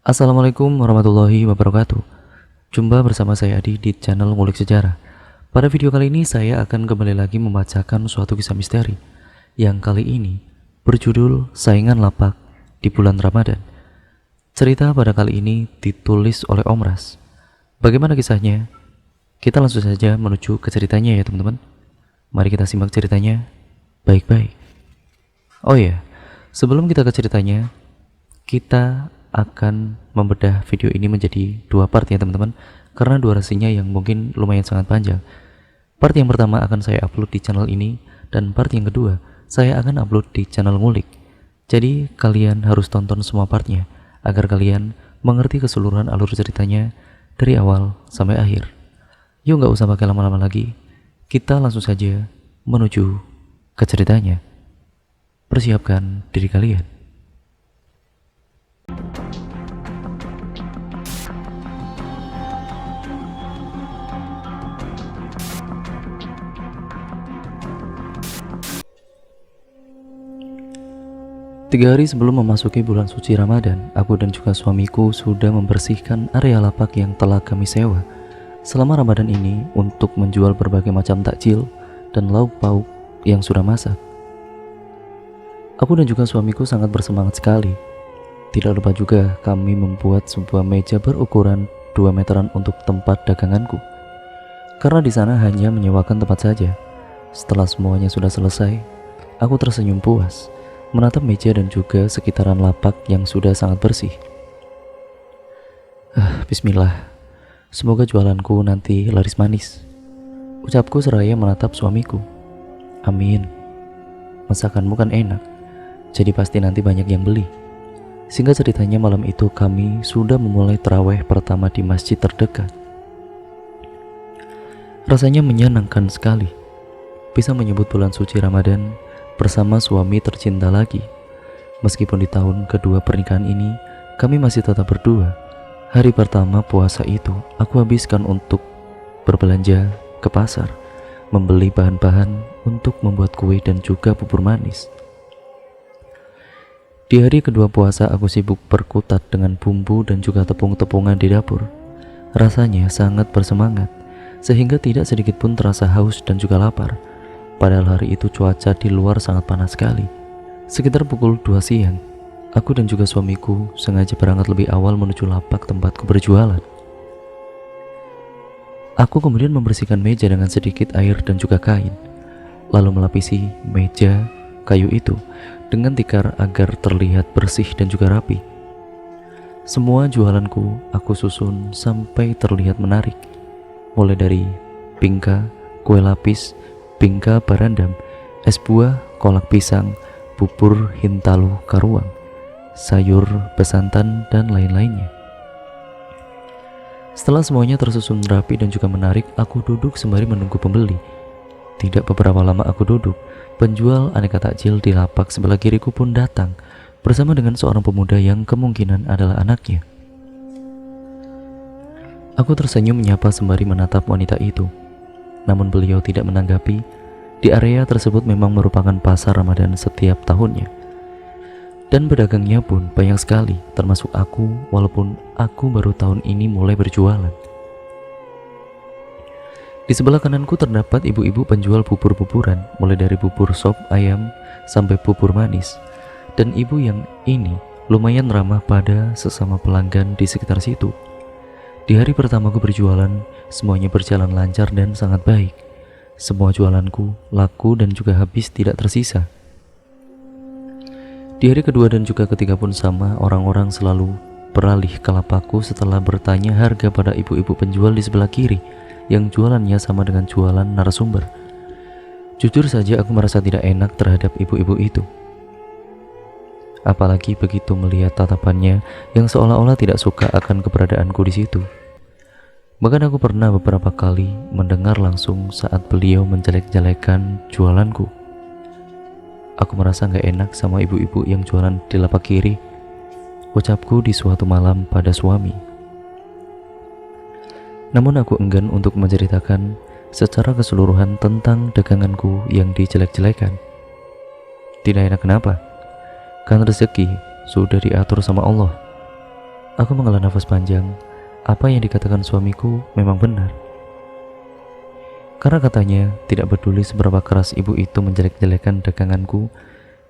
Assalamualaikum warahmatullahi wabarakatuh. Jumpa bersama saya Adi di channel Ngulik Sejarah. Pada video kali ini saya akan kembali lagi membacakan suatu kisah misteri yang kali ini berjudul Saingan Lapak di Bulan Ramadan. Cerita pada kali ini ditulis oleh Om Ras. Bagaimana kisahnya? Kita langsung saja menuju ke ceritanya ya teman-teman. Mari kita simak ceritanya baik-baik. Oh ya, sebelum kita ke ceritanya, kita akan membedah video ini menjadi dua part ya teman-teman, karena durasinya yang mungkin lumayan sangat panjang. Part yang pertama akan saya upload di channel ini, dan part yang kedua saya akan upload di channel Ngulik. Jadi kalian harus tonton semua partnya agar kalian mengerti keseluruhan alur ceritanya dari awal sampai akhir. Yuk nggak usah pakai lama-lama lagi, kita langsung saja menuju ke ceritanya. Persiapkan diri kalian. Tiga hari sebelum memasuki bulan suci Ramadan, aku dan juga suamiku sudah membersihkan area lapak yang telah kami sewa selama Ramadan ini untuk menjual berbagai macam takjil dan lauk pauk yang sudah masak. Aku dan juga suamiku sangat bersemangat sekali. Tidak lupa juga kami membuat sebuah meja berukuran 2 meteran untuk tempat daganganku, karena di sana hanya menyewakan tempat saja. Setelah semuanya sudah selesai, aku tersenyum puas menatap meja dan juga sekitaran lapak yang sudah sangat bersih. Bismillah, semoga jualanku nanti laris manis, ucapku seraya menatap suamiku. Amin, masakanmu kan enak, jadi pasti nanti banyak yang beli. Singkat ceritanya, malam itu kami sudah memulai tarawih pertama di masjid terdekat. Rasanya menyenangkan sekali bisa menyebut bulan suci Ramadan bersama suami tercinta lagi. Meskipun di tahun kedua pernikahan ini kami masih tetap berdua. Hari pertama puasa itu aku habiskan untuk berbelanja ke pasar, membeli bahan-bahan untuk membuat kue dan juga bubur manis. Di hari kedua puasa aku sibuk berkutat dengan bumbu dan juga tepung-tepungan di dapur. Rasanya sangat bersemangat sehingga tidak sedikit pun terasa haus dan juga lapar. Padahal hari itu cuaca di luar sangat panas sekali. Sekitar pukul 2 siang, aku dan juga suamiku sengaja berangkat lebih awal menuju lapak tempatku berjualan. Aku kemudian membersihkan meja dengan sedikit air dan juga kain, lalu melapisi meja kayu itu dengan tikar agar terlihat bersih dan juga rapi. Semua jualanku aku susun sampai terlihat menarik, mulai dari bingka, kue lapis, bingka barandam, es buah, kolak pisang, bubur hintalu karuang, sayur besantan, dan lain-lainnya. Setelah semuanya tersusun rapi dan juga menarik, aku duduk sembari menunggu pembeli. Tidak beberapa lama aku duduk, penjual aneka takjil di lapak sebelah kiriku pun datang bersama dengan seorang pemuda yang kemungkinan adalah anaknya. Aku tersenyum menyapa sembari menatap wanita itu. Namun beliau tidak menanggapi. Di area tersebut memang merupakan pasar Ramadan setiap tahunnya, dan pedagangnya pun banyak sekali, termasuk aku, walaupun aku baru tahun ini mulai berjualan. Di sebelah kananku terdapat ibu-ibu penjual bubur-buburan, mulai dari bubur sop ayam sampai bubur manis, dan ibu yang ini lumayan ramah pada sesama pelanggan di sekitar situ. Di hari pertamaku berjualan, semuanya berjalan lancar dan sangat baik. Semua jualanku laku dan juga habis tidak tersisa. Di hari kedua dan juga ketiga pun sama, orang-orang selalu beralih ke lapakku setelah bertanya harga pada ibu-ibu penjual di sebelah kiri yang jualannya sama dengan jualan narasumber. Jujur saja aku merasa tidak enak terhadap ibu-ibu itu. Apalagi begitu melihat tatapannya yang seolah-olah tidak suka akan keberadaanku di situ. Bahkan aku pernah beberapa kali mendengar langsung saat beliau menjelek-jelekan jualanku. Aku merasa gak enak sama ibu-ibu yang jualan di lapak kiri, ucapku di suatu malam pada suami. Namun aku enggan untuk menceritakan secara keseluruhan tentang daganganku yang dijelek-jelekan. Tidak enak kenapa? Kan rezeki sudah diatur sama Allah. Aku menghela nafas panjang. Apa yang dikatakan suamiku memang benar. Karena katanya tidak peduli seberapa keras ibu itu menjelek-jelekan daganganku,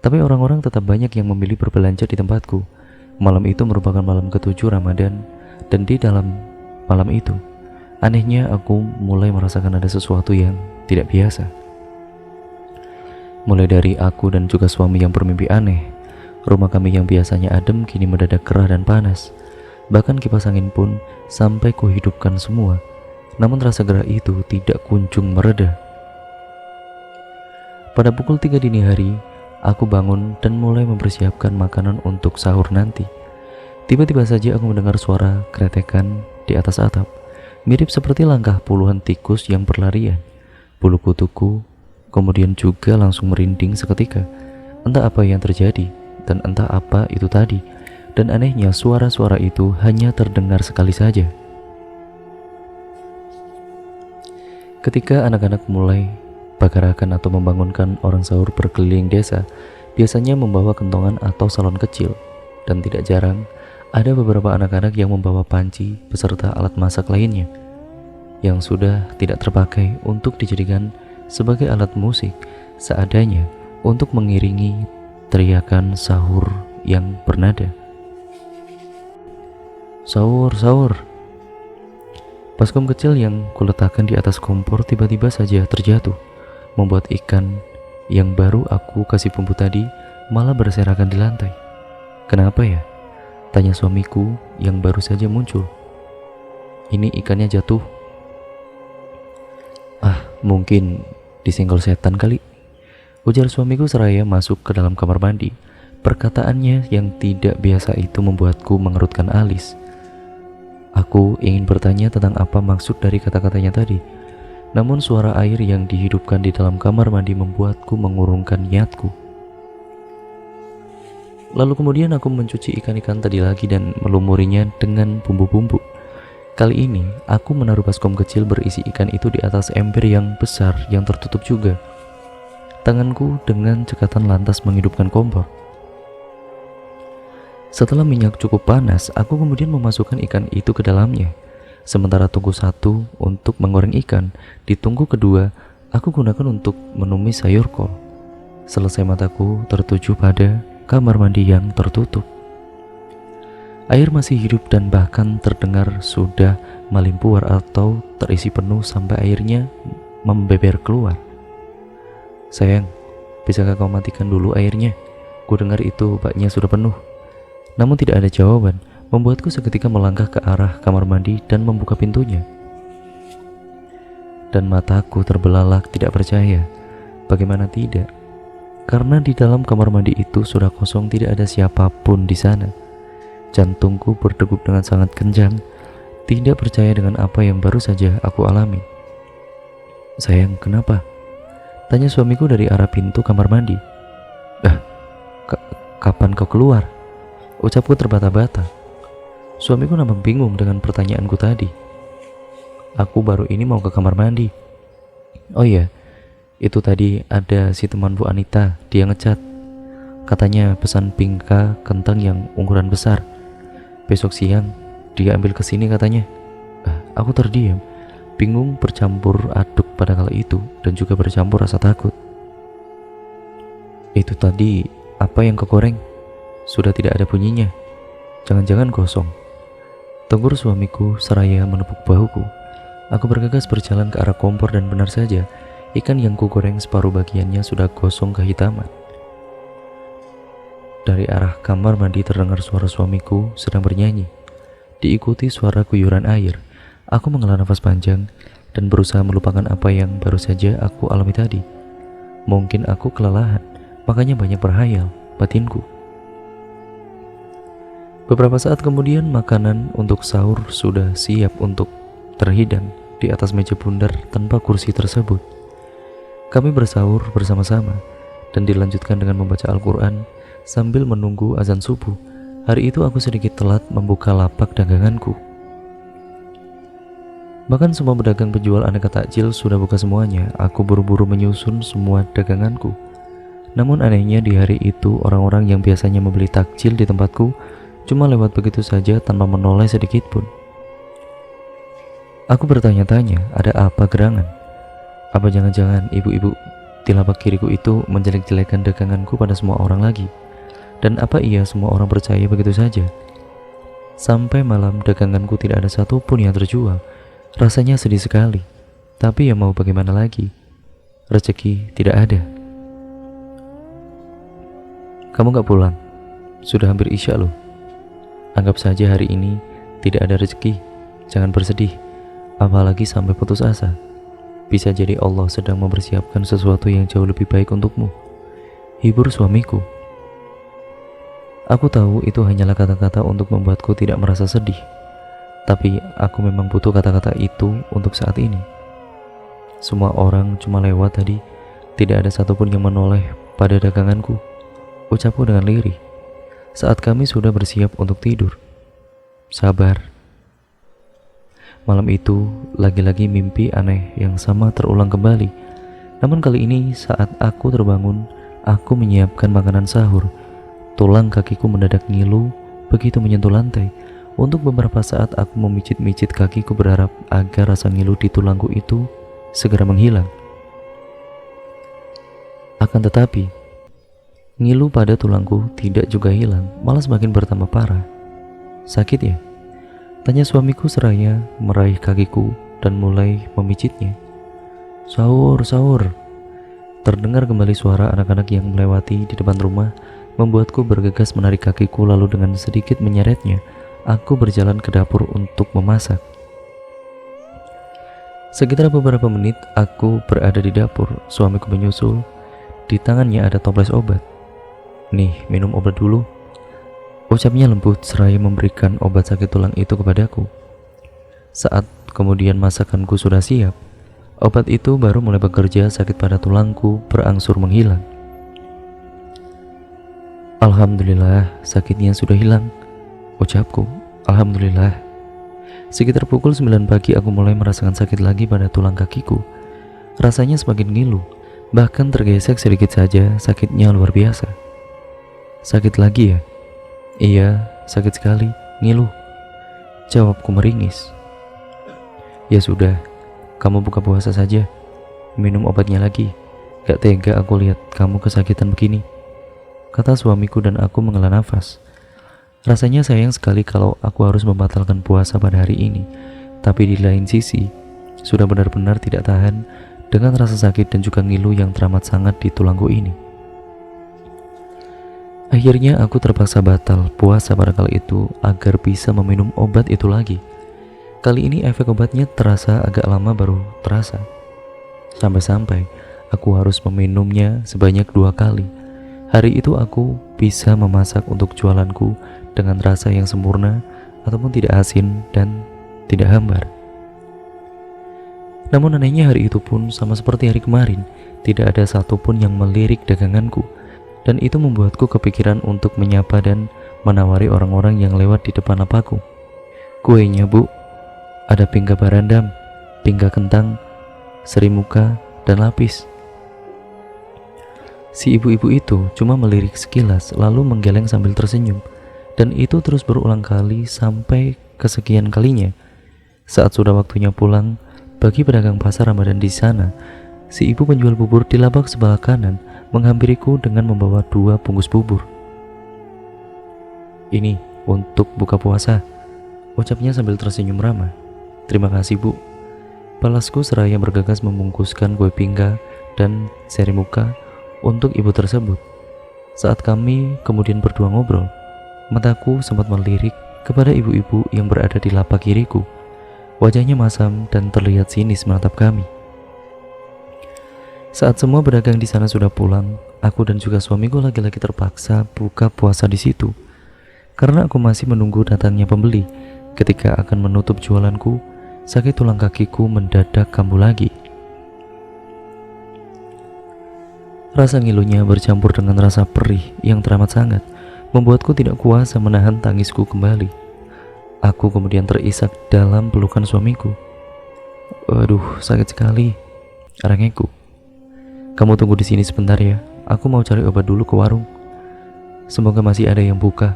tapi orang-orang tetap banyak yang memilih berbelanja di tempatku. Malam itu merupakan malam ke-7 Ramadan, dan di dalam malam itu, anehnya aku mulai merasakan ada sesuatu yang tidak biasa. Mulai dari aku dan juga suami yang bermimpi aneh, rumah kami yang biasanya adem kini mendadak gerah dan panas. Bahkan kipas angin pun sampai kuhidupkan semua. Namun rasa gerah itu tidak kunjung mereda. Pada pukul 3 dini hari, aku bangun dan mulai mempersiapkan makanan untuk sahur nanti. Tiba-tiba saja aku mendengar suara kretekan di atas atap, mirip seperti langkah puluhan tikus yang berlarian. Bulu kutuku kemudian juga langsung merinding seketika. Entah apa yang terjadi dan entah apa itu tadi. Dan anehnya suara-suara itu hanya terdengar sekali saja. Ketika anak-anak mulai bagarakan atau membangunkan orang sahur berkeliling desa, biasanya membawa kentongan atau salon kecil. Dan tidak jarang ada beberapa anak-anak yang membawa panci beserta alat masak lainnya yang sudah tidak terpakai untuk dijadikan sebagai alat musik seadanya untuk mengiringi teriakan sahur yang bernada. Sahur, sahur. Baskom kecil yang kuletakkan di atas kompor tiba-tiba saja terjatuh, membuat ikan yang baru aku kasih bumbu tadi malah berserakan di lantai. Kenapa ya? Tanya suamiku yang baru saja muncul. Ini ikannya jatuh. Ah, mungkin disenggol setan kali, ujar suamiku seraya masuk ke dalam kamar mandi. Perkataannya yang tidak biasa itu membuatku mengerutkan alis. Aku ingin bertanya tentang apa maksud dari kata-katanya tadi, namun suara air yang dihidupkan di dalam kamar mandi membuatku mengurungkan niatku. Lalu kemudian aku mencuci ikan-ikan tadi lagi dan melumurinya dengan bumbu-bumbu. Kali ini aku menaruh baskom kecil berisi ikan itu di atas ember yang besar yang tertutup juga. Tanganku dengan cekatan lantas menghidupkan kompor. Setelah minyak cukup panas, aku kemudian memasukkan ikan itu ke dalamnya. Sementara tunggu satu untuk menggoreng ikan, di tunggu kedua aku gunakan untuk menumis sayur kol. Selesai mataku tertuju pada kamar mandi yang tertutup. Air masih hidup dan bahkan terdengar sudah melimpuar atau terisi penuh sampai airnya membeber keluar. Sayang, bisakah kau matikan dulu airnya? Ku dengar itu baknya sudah penuh. Namun tidak ada jawaban, membuatku seketika melangkah ke arah kamar mandi dan membuka pintunya. Dan mataku terbelalak tidak percaya. Bagaimana tidak? Karena di dalam kamar mandi itu sudah kosong, tidak ada siapapun di sana. Jantungku berdegup dengan sangat kencang, tidak percaya dengan apa yang baru saja aku alami. Sayang, kenapa? Tanya suamiku dari arah pintu kamar mandi. Kapan kau keluar? Ucapku terbata-bata. Suamiku nampak bingung dengan pertanyaanku tadi. Aku baru ini mau ke kamar mandi. Oh iya, itu tadi ada si teman Bu Anita, dia ngechat. Katanya pesan pingka kentang yang ukuran besar. Besok siang dia ambil ke sini katanya. Aku terdiam, bingung bercampur aduk pada kala itu dan juga bercampur rasa takut. Itu tadi apa yang kau goreng? Sudah tidak ada bunyinya. Jangan-jangan gosong. Tegur suamiku seraya menepuk bahuku. Aku bergegas berjalan ke arah kompor dan benar saja, ikan yang kugoreng separuh bagiannya sudah gosong kehitaman. Dari arah kamar mandi terdengar suara suamiku sedang bernyanyi. Diikuti suara guyuran air. Aku menghela nafas panjang dan berusaha melupakan apa yang baru saja aku alami tadi. Mungkin aku kelelahan, makanya banyak berhayal, batinku. Beberapa saat kemudian makanan untuk sahur sudah siap untuk terhidang di atas meja bundar tanpa kursi tersebut. Kami bersahur bersama-sama dan dilanjutkan dengan membaca Al-Quran sambil menunggu azan subuh. Hari itu aku sedikit telat membuka lapak daganganku. Bahkan semua pedagang penjual aneka takjil sudah buka semuanya. Aku buru-buru menyusun semua daganganku. Namun anehnya di hari itu orang-orang yang biasanya membeli takjil di tempatku cuma lewat begitu saja tanpa menoleh sedikit pun. Aku bertanya-tanya, ada apa gerangan? Apa jangan-jangan ibu-ibu di lapak kiriku itu menjelek-jelekan daganganku pada semua orang lagi? Dan apa iya semua orang percaya begitu saja? Sampai malam daganganku tidak ada satupun yang terjual. Rasanya sedih sekali. Tapi ya mau bagaimana lagi? Rezeki tidak ada. Kamu gak pulang? Sudah hampir isya loh. Anggap saja hari ini tidak ada rezeki. Jangan bersedih, apalagi sampai putus asa. Bisa jadi Allah sedang mempersiapkan sesuatu yang jauh lebih baik untukmu. Hibur suamiku. Aku tahu itu hanyalah kata-kata untuk membuatku tidak merasa sedih. Tapi aku memang butuh kata-kata itu untuk saat ini. Semua orang cuma lewat tadi. Tidak ada satupun yang menoleh pada daganganku. Ucapku dengan lirih saat kami sudah bersiap untuk tidur. Sabar. Malam itu lagi-lagi mimpi aneh yang sama terulang kembali. Namun kali ini saat aku terbangun, aku menyiapkan makanan sahur. Tulang kakiku mendadak ngilu begitu menyentuh lantai. Untuk beberapa saat aku memijit-mijit kakiku berharap agar rasa ngilu di tulangku itu segera menghilang. Akan tetapi, ngilu pada tulangku tidak juga hilang, malah semakin bertambah parah. Sakit ya? Tanya suamiku seraya meraih kakiku dan mulai memijitnya. Sahur, sahur. Terdengar kembali suara anak-anak yang melewati di depan rumah, membuatku bergegas menarik kakiku lalu dengan sedikit menyeretnya, aku berjalan ke dapur untuk memasak. Sekitar beberapa menit aku berada di dapur, suamiku menyusul. Di tangannya ada toples obat. Nih, minum obat dulu. Ucapnya lembut seraya memberikan obat sakit tulang itu kepadaku. Saat kemudian masakanku sudah siap, obat itu baru mulai bekerja, sakit pada tulangku berangsur menghilang. Alhamdulillah, sakitnya sudah hilang. Ucapku, alhamdulillah. Sekitar pukul 9 pagi aku mulai merasakan sakit lagi pada tulang kakiku. Rasanya semakin ngilu, bahkan tergesek sedikit saja, sakitnya luar biasa. Sakit lagi ya? Iya, sakit sekali, ngilu. Jawabku meringis. Ya sudah, kamu buka puasa saja. Minum obatnya lagi. Gak tega aku lihat kamu kesakitan begini, kata suamiku dan aku menghela nafas. Rasanya sayang sekali kalau aku harus membatalkan puasa pada hari ini. Tapi di lain sisi, sudah benar-benar tidak tahan dengan rasa sakit dan juga ngilu yang teramat sangat di tulangku ini. Akhirnya aku terpaksa batal puasa pada kali itu agar bisa meminum obat itu lagi. Kali ini efek obatnya terasa agak lama baru terasa. Sampai-sampai aku harus meminumnya sebanyak 2 kali. Hari itu aku bisa memasak untuk jualanku dengan rasa yang sempurna ataupun tidak asin dan tidak hambar. Namun anehnya hari itu pun sama seperti hari kemarin, tidak ada satupun yang melirik daganganku. Dan itu membuatku kepikiran untuk menyapa dan menawari orang-orang yang lewat di depan lapakku. Kuenya bu, ada pingga barandam, pingga kentang, serimuka, dan lapis. Si ibu-ibu itu cuma melirik sekilas lalu menggeleng sambil tersenyum. Dan itu terus berulang kali sampai kesekian kalinya. Saat sudah waktunya pulang, bagi pedagang pasar Ramadan di sana, si ibu penjual bubur di lapak sebelah kanan menghampiriku dengan membawa 2 bungkus bubur. Ini untuk buka puasa, ucapnya sambil tersenyum ramah. Terima kasih bu. Balasku seraya bergegas membungkuskan kue pingga dan serimuka untuk ibu tersebut. Saat kami kemudian berdua ngobrol, mataku sempat melirik kepada ibu-ibu yang berada di lapak kiriku. Wajahnya masam dan terlihat sinis menatap kami. Saat semua pedagang di sana sudah pulang, aku dan juga suamiku lagi-lagi terpaksa buka puasa di situ. Karena aku masih menunggu datangnya pembeli. Ketika akan menutup jualanku, sakit tulang kakiku mendadak kambuh lagi. Rasa ngilunya bercampur dengan rasa perih yang teramat sangat, membuatku tidak kuasa menahan tangisku kembali. Aku kemudian terisak dalam pelukan suamiku. Waduh, sakit sekali, arangku. Kamu tunggu di sini sebentar ya, aku mau cari obat dulu ke warung. Semoga masih ada yang buka.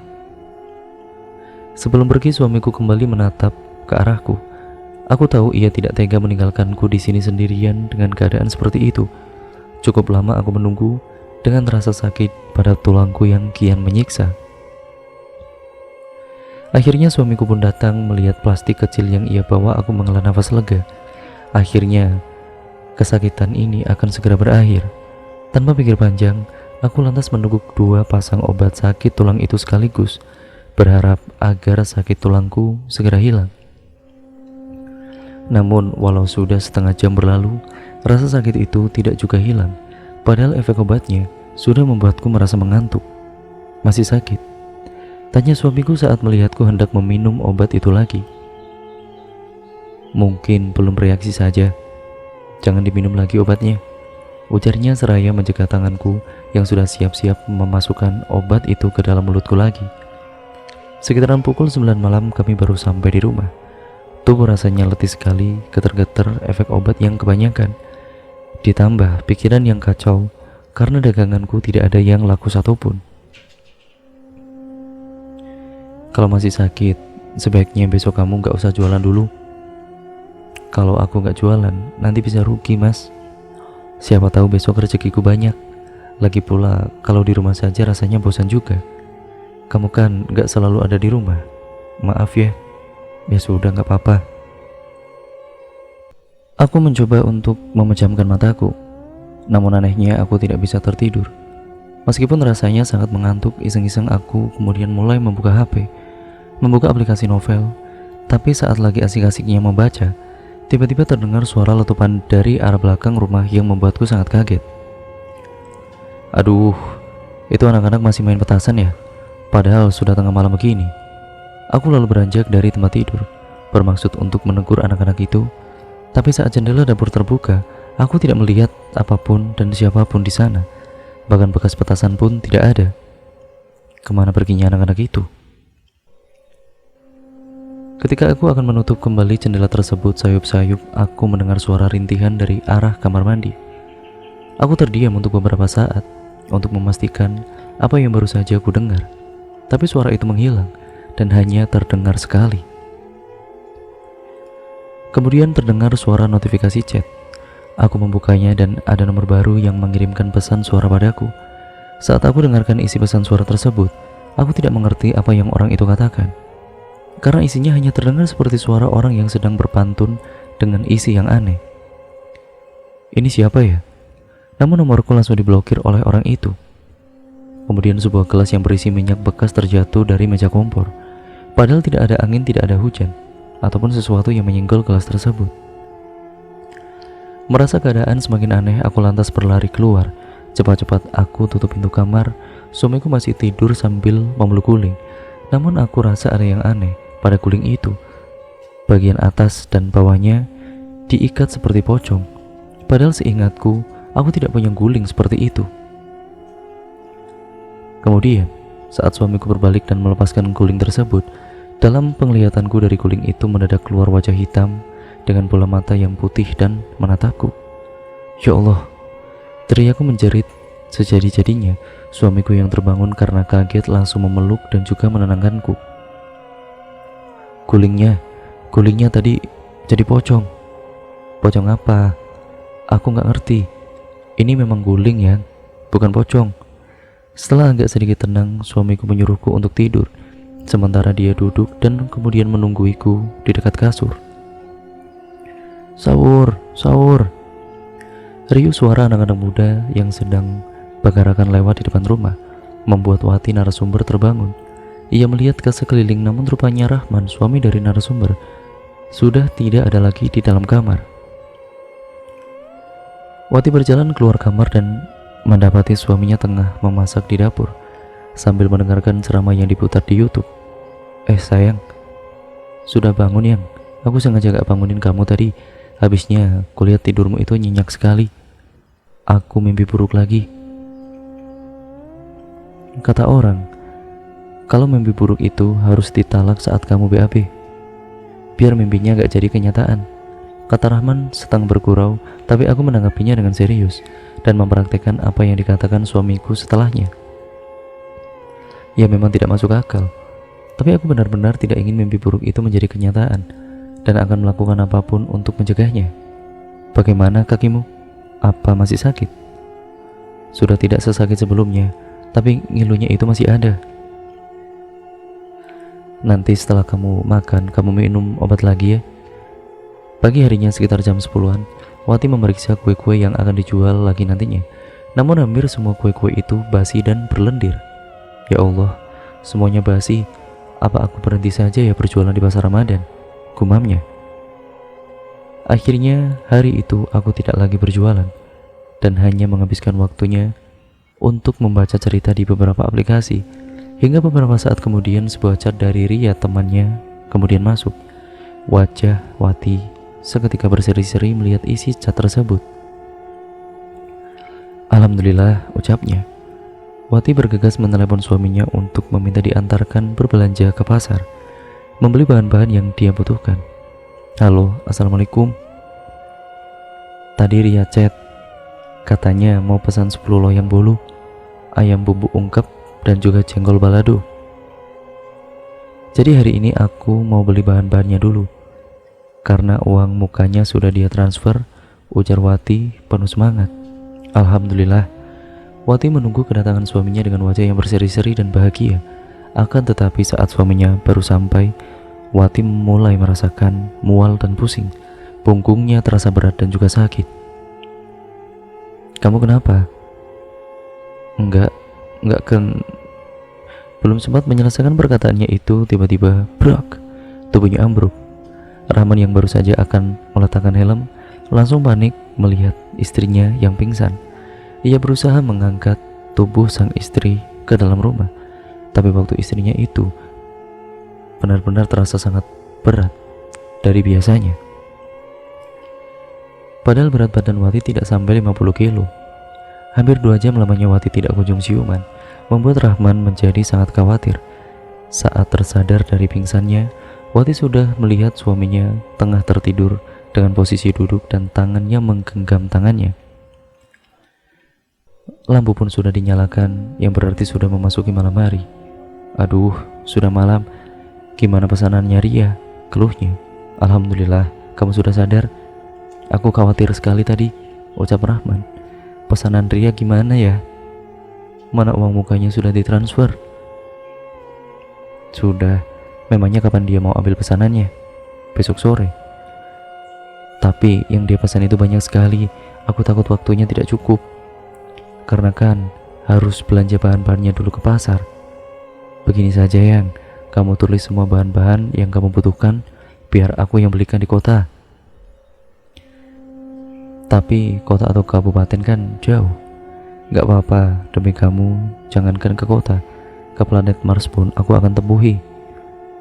Sebelum pergi, suamiku kembali menatap ke arahku. Aku tahu ia tidak tega meninggalkanku di sini sendirian dengan keadaan seperti itu. Cukup lama aku menunggu dengan rasa sakit pada tulangku yang kian menyiksa. Akhirnya suamiku pun datang. Melihat plastik kecil yang ia bawa, aku menghela nafas lega. Akhirnya kesakitan ini akan segera berakhir. Tanpa pikir panjang, aku lantas meneguk 2 pasang obat sakit tulang itu sekaligus, berharap agar sakit tulangku segera hilang. Namun walau sudah setengah jam berlalu, rasa sakit itu tidak juga hilang. Padahal efek obatnya sudah membuatku merasa mengantuk. Masih sakit? Tanya suamiku saat melihatku hendak meminum obat itu lagi. Mungkin belum bereaksi saja. Jangan diminum lagi obatnya, ujarnya seraya menjaga tanganku yang sudah siap-siap memasukkan obat itu ke dalam mulutku lagi. Sekitaran pukul 9 malam kami baru sampai di rumah. Tubuh rasanya letih sekali, getar-getar efek obat yang kebanyakan. Ditambah pikiran yang kacau karena daganganku tidak ada yang laku satupun. Kalau masih sakit, sebaiknya besok kamu gak usah jualan dulu. Kalau aku gak jualan, nanti bisa rugi, Mas. Siapa tahu besok rezekiku banyak. Lagi pula, kalau di rumah saja rasanya bosan juga. Kamu kan gak selalu ada di rumah. Maaf ya. Ya sudah, gak apa-apa. Aku mencoba untuk memejamkan mataku. Namun anehnya aku tidak bisa tertidur. Meskipun rasanya sangat mengantuk, iseng-iseng aku kemudian mulai membuka HP, membuka aplikasi novel. Tapi saat lagi asik-asiknya membaca, tiba-tiba terdengar suara letupan dari arah belakang rumah yang membuatku sangat kaget. Aduh, itu anak-anak masih main petasan ya? Padahal sudah tengah malam begini. Aku lalu beranjak dari tempat tidur, bermaksud untuk menegur anak-anak itu. Tapi saat jendela dapur terbuka, aku tidak melihat apapun dan siapapun di sana. Bahkan bekas petasan pun tidak ada. Kemana perginya anak-anak itu? Ketika aku akan menutup kembali jendela tersebut sayup-sayup, aku mendengar suara rintihan dari arah kamar mandi. Aku terdiam untuk beberapa saat untuk memastikan apa yang baru saja aku dengar. Tapi suara itu menghilang dan hanya terdengar sekali. Kemudian terdengar suara notifikasi chat. Aku membukanya dan ada nomor baru yang mengirimkan pesan suara padaku. Saat aku dengarkan isi pesan suara tersebut, aku tidak mengerti apa yang orang itu katakan. Karena isinya hanya terdengar seperti suara orang yang sedang berpantun dengan isi yang aneh. Ini siapa ya? Namun nomorku langsung diblokir oleh orang itu. Kemudian sebuah gelas yang berisi minyak bekas terjatuh dari meja kompor. Padahal tidak ada angin, tidak ada hujan, ataupun sesuatu yang menyenggol gelas tersebut. Merasa keadaan semakin aneh, aku lantas berlari keluar. Cepat-cepat aku tutup pintu kamar. Suamiku masih tidur sambil memeluk guling. Namun aku rasa ada yang aneh pada guling itu. Bagian atas dan bawahnya diikat seperti pocong. Padahal seingatku, aku tidak punya guling seperti itu. Kemudian, saat suamiku berbalik dan melepaskan guling tersebut, dalam penglihatanku dari guling itu mendadak keluar wajah hitam dengan bola mata yang putih dan menatapku. Ya Allah, teriakku menjerit sejadi-jadinya. Suamiku yang terbangun karena kaget langsung memeluk dan juga menenangkanku. Gulingnya tadi jadi pocong. Pocong apa? Aku gak ngerti. Ini memang guling ya, bukan pocong. Setelah agak sedikit tenang, suamiku menyuruhku untuk tidur. Sementara dia duduk dan kemudian menungguiku di dekat kasur. Sahur, sahur. Riuh suara anak-anak muda yang sedang bagarakan lewat di depan rumah membuat Wati narasumber terbangun. Ia melihat ke sekeliling, namun rupanya Rahman, suami dari narasumber, sudah tidak ada lagi di dalam kamar. Wati berjalan keluar kamar dan mendapati suaminya tengah memasak di dapur sambil mendengarkan ceramah yang diputar di YouTube. Sayang, sudah bangun yang? Aku sengaja gak bangunin kamu tadi. Habisnya kulihat tidurmu itu nyenyak sekali. Aku mimpi buruk lagi. Kata orang, kalau mimpi buruk itu harus ditalak saat kamu BAB, biar mimpinya gak jadi kenyataan. Kata Rahman setengah bergurau, tapi aku menanggapinya dengan serius dan mempraktikkan apa yang dikatakan suamiku setelahnya. Ya memang tidak masuk akal. Tapi aku benar-benar tidak ingin mimpi buruk itu menjadi kenyataan dan akan melakukan apapun untuk mencegahnya. Bagaimana kakimu? Apa masih sakit? Sudah tidak sesakit sebelumnya, tapi ngilunya itu masih ada. Nanti setelah kamu makan, kamu minum obat lagi ya. Pagi harinya sekitar jam 10-an, Wati memeriksa kue-kue yang akan dijual lagi nantinya. Namun hampir semua kue-kue itu basi dan berlendir. Ya Allah, semuanya basi. Apa aku berhenti saja ya berjualan di pasar Ramadan? Gumamnya. Akhirnya hari itu aku tidak lagi berjualan dan hanya menghabiskan waktunya untuk membaca cerita di beberapa aplikasi. Hingga beberapa saat kemudian sebuah chat dari Ria temannya kemudian masuk. Wajah Wati seketika berseri-seri melihat isi chat tersebut. Alhamdulillah, ucapnya. Wati bergegas menelepon suaminya untuk meminta diantarkan berbelanja ke pasar, membeli bahan-bahan yang dia butuhkan. Halo, assalamualaikum. Tadi Ria chat, katanya mau pesan 10 loyang bolu, ayam bumbu ungkep, dan juga jengkol balado. Jadi hari ini aku mau beli bahan-bahannya dulu, karena uang mukanya sudah dia transfer, ujar Wati penuh semangat. Alhamdulillah. Wati menunggu kedatangan suaminya dengan wajah yang berseri-seri dan bahagia. Akan tetapi saat suaminya baru sampai, Wati mulai merasakan mual dan pusing. Punggungnya terasa berat dan juga sakit. Kamu kenapa? Enggak Belum sempat menyelesaikan perkataannya itu, tiba-tiba brak, tubuhnya ambruk. Rahman yang baru saja akan meletakkan helm langsung panik melihat istrinya yang pingsan. Ia berusaha mengangkat tubuh sang istri ke dalam rumah, tapi waktu istrinya itu benar-benar terasa sangat berat dari biasanya. Padahal berat badan Wati tidak sampai 50 kilo. Hampir 2 jam lamanya Wati tidak kunjung siuman, membuat Rahman menjadi sangat khawatir. Saat tersadar dari pingsannya, Wati sudah melihat suaminya tengah tertidur dengan posisi duduk dan tangannya menggenggam tangannya. Lampu pun sudah dinyalakan, yang berarti sudah memasuki malam hari. Aduh, sudah malam. Gimana pesanannya Ria? Keluhnya. Alhamdulillah, kamu sudah sadar. Aku khawatir sekali tadi, ucap Rahman. Pesanan Ria gimana ya? Mana uang mukanya sudah ditransfer? Sudah. Memangnya kapan dia mau ambil pesanannya? Besok sore. Tapi yang dia pesan itu banyak sekali. Aku takut waktunya tidak cukup. Karena kan harus belanja bahan-bahannya dulu ke pasar. Begini saja Yang, kamu tulis semua bahan-bahan yang kamu butuhkan, biar aku yang belikan di kota. Tapi kota atau kabupaten kan jauh. Gak apa-apa, demi kamu jangankan ke kota, ke planet Mars pun aku akan tempuhi.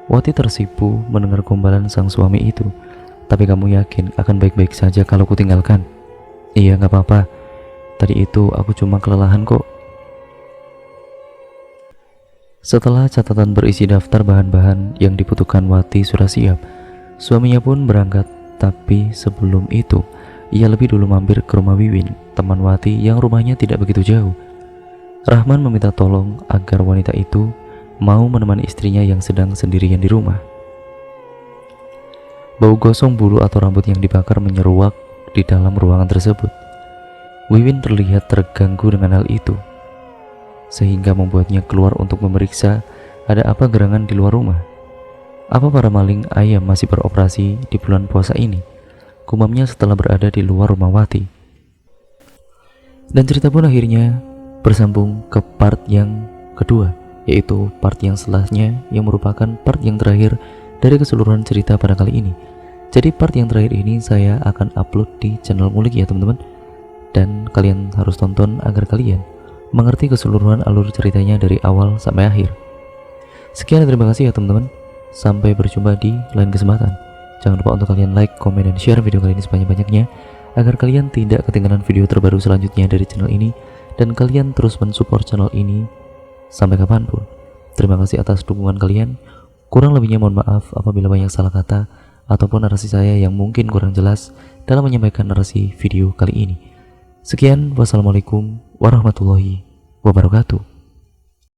Wati tersipu mendengar gombalan sang suami itu. Tapi kamu yakin akan baik-baik saja kalau kutinggalkan? Iya, gak apa-apa. Tadi itu aku cuma kelelahan kok. Setelah catatan berisi daftar bahan-bahan yang dibutuhkan Wati sudah siap, suaminya pun berangkat. Tapi sebelum itu, ia lebih dulu mampir ke rumah Wiwin, teman Wati yang rumahnya tidak begitu jauh. Rahman meminta tolong agar wanita itu mau menemani istrinya yang sedang sendirian di rumah. Bau gosong bulu atau rambut yang dibakar menyeruak di dalam ruangan tersebut. Wiwin terlihat terganggu dengan hal itu, sehingga membuatnya keluar untuk memeriksa ada apa gerangan di luar rumah. Apa para maling ayam masih beroperasi di bulan puasa ini? Gumamnya setelah berada di luar rumah Wati. Dan cerita pun akhirnya bersambung ke part yang kedua, yaitu part yang setelahnya yang merupakan part yang terakhir dari keseluruhan cerita pada kali ini. Jadi part yang terakhir ini saya akan upload di channel Ngulik ya teman-teman. Dan kalian harus tonton agar kalian mengerti keseluruhan alur ceritanya dari awal sampai akhir. Sekian dan terima kasih ya teman-teman. Sampai berjumpa di lain kesempatan. Jangan lupa untuk kalian like, komen, dan share video kali ini sebanyak-banyaknya agar kalian tidak ketinggalan video terbaru selanjutnya dari channel ini, dan kalian terus mensupport channel ini sampai kapanpun. Terima kasih atas dukungan kalian. Kurang lebihnya mohon maaf apabila banyak salah kata ataupun narasi saya yang mungkin kurang jelas dalam menyampaikan narasi video kali ini. Sekian, wassalamualaikum warahmatullahi wabarakatuh.